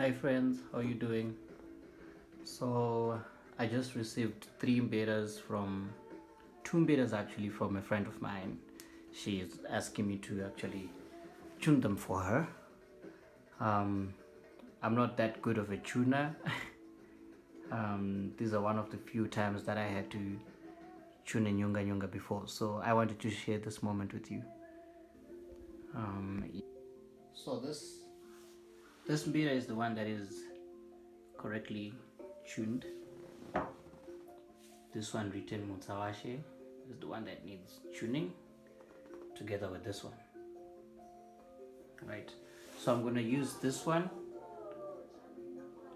Hi friends, how are you doing? So I just received three mbiras from two mbiras actually from a friend of mine. She is asking me to actually tune them for her. Um, I'm not that good of a tuner. These are one of the few times that I had to tune a nyunga nyunga before, so I wanted to share this moment with you. Um, so this mbira is the one that is correctly tuned. This one written Mutsawashe is the one that needs tuning together with this one. Right. So I'm going to use this one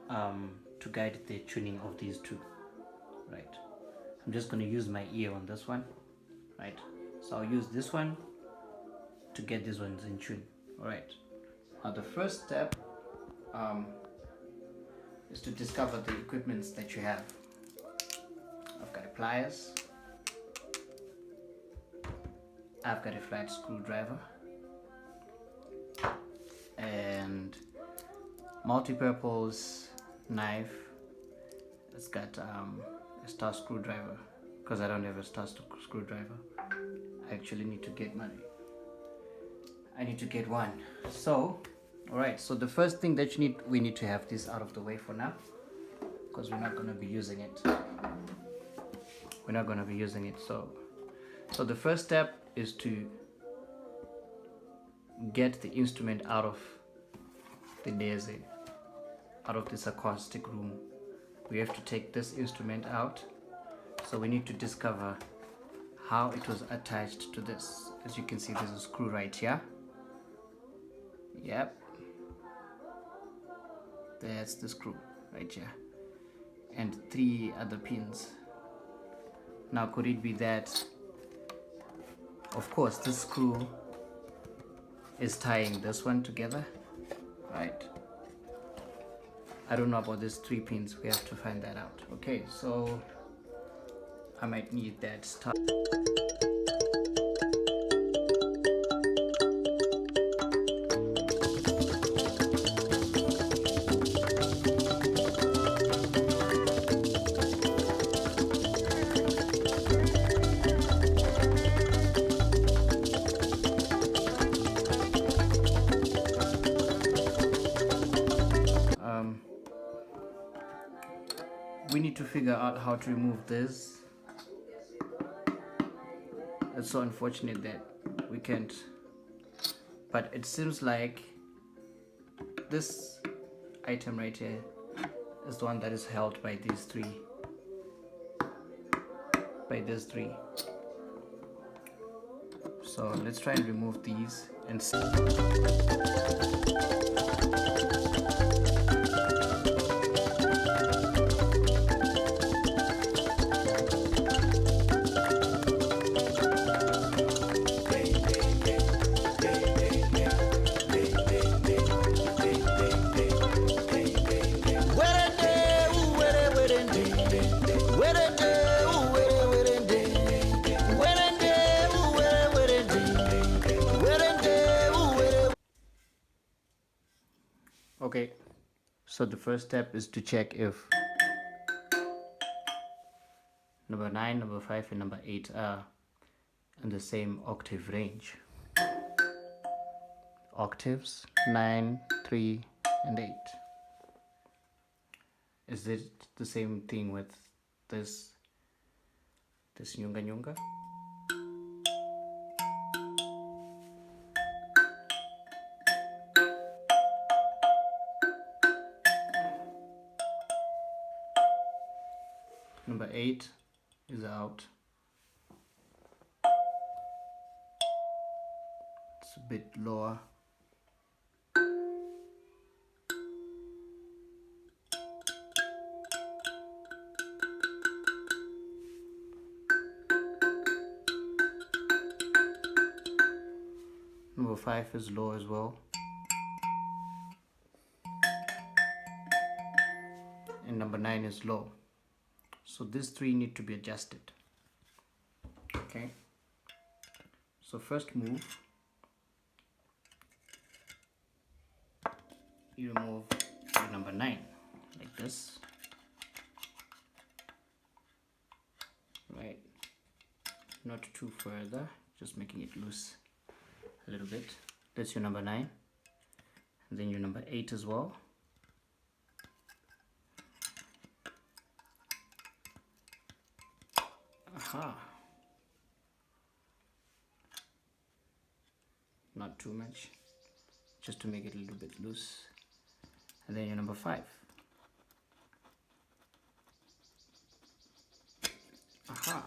to guide the tuning of these two. Right. I'm just going to use my ear on this one. Right. So I'll use this one to get these ones in tune. Alright. Now the first step is to discover the equipments that you have. I've got a pliers. I've got a flat screwdriver and multi-purpose knife. It's got a star screwdriver because I don't have a star screwdriver. I actually need to get money. I need to get one. So, alright, so the first thing that we need to have this out of the way for now because we're not going to be using it. We're not going to be using it. So the first step is to get the instrument out of the daisy, out of this acoustic room. We have to take this instrument out. So we need to discover how it was attached to this. As you can see, there's a screw right here. Yep. That's the screw right here. And three other pins. Now could it be that, of course, this screw is tying this one together, right? I don't know about these three pins. We have to find that out. Okay, so I might need that start. We need to figure out how to remove this. It's so unfortunate that we can't, but it seems like this item right here is the one that is held by these three, so let's try and remove these and see. Okay, so the first step is to check if number 9, number 5 and number 8 are in the same octave range. Octaves 9, 3 and 8. Is it the same thing with this nyunga nyunga? Number 8 is out. It's a bit lower. Number 5 is low as well. And number 9 is low. So these three need to be adjusted. Okay. So first move, you remove to number 9, like this. Right, not too further, just making it loose a little bit. That's your number 9, and then your number 8 as well. Aha, not too much, just to make it a little bit loose. And then your number 5. Aha,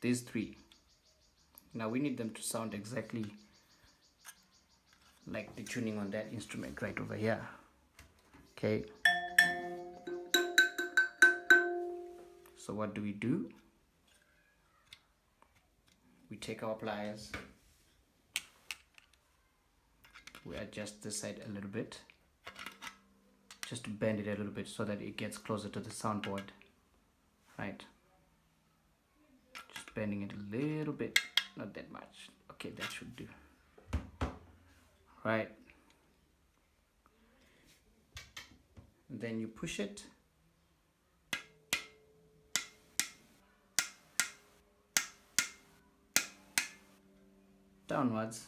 these 3. Now we need them to sound exactly like the tuning on that instrument right over here. Okay, so what do? We take our pliers, we adjust this side a little bit, just to bend it a little bit so that it gets closer to the soundboard. Right, just bending it a little bit, not that much. Okay, that should do. Right, and then you push it downwards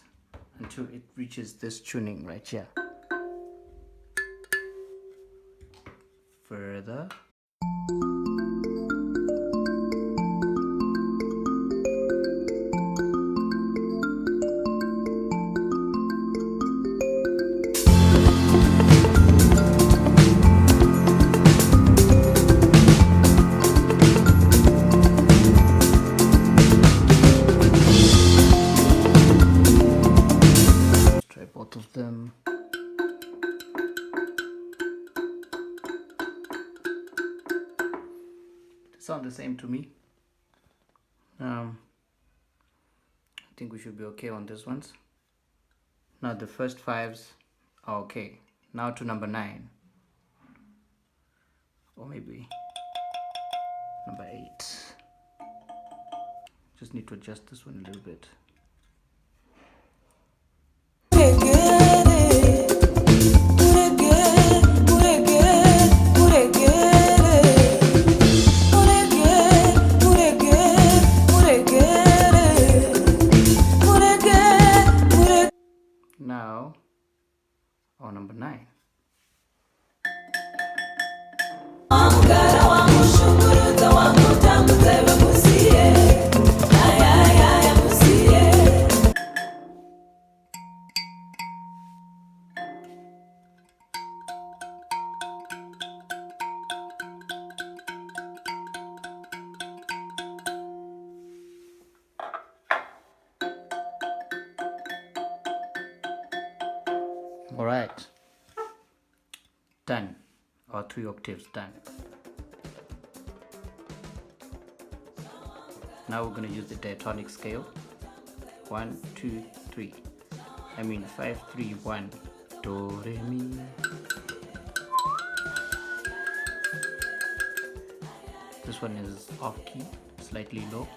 until it reaches this tuning right here. Further. Both of them. They sound the same to me. I think we should be okay on these ones. Now the first 5s are okay. Now to number 9, or maybe number 8. Just need to adjust this one a little bit. Now, on number 9. All right, done. Our 3 octaves done. Now we're going to use the diatonic scale. 1, 2, 3. I mean 5, 3, 1. Do, re, mi. This one is off key, slightly low.